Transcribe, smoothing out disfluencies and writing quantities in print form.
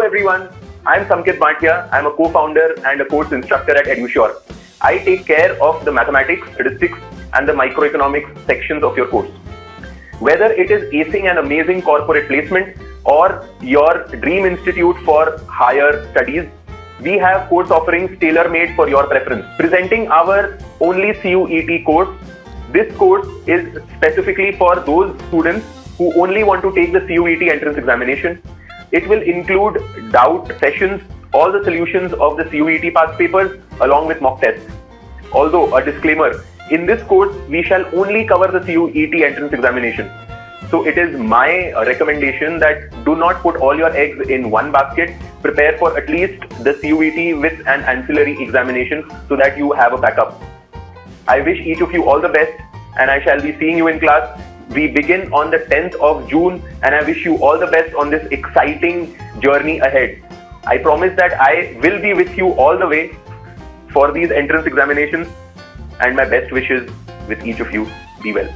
everyone, I am Samkit Bhatia. I am a co-founder and a course instructor at EduSure. I take care of the mathematics, statistics and the microeconomics sections of your course. Whether it is acing an amazing corporate placement or your dream institute for higher studies, we have course offerings tailor-made for your preference. Presenting our only CUET course, this course is specifically for those students who only want to take the CUET entrance examination. It will include doubt sessions, all the solutions of the CUET past papers along with mock tests. Although, a disclaimer, in this course, we shall only cover the CUET entrance examination. So it is my recommendation that do not put all your eggs in one basket. Prepare for at least the CUET with an ancillary examination so that you have a backup. I wish each of you all the best and I shall be seeing you in class. We begin on the 10th of June and I wish you all the best on this exciting journey ahead. I promise that I will be with you all the way for these entrance examinations and my best wishes with each of you. Be well.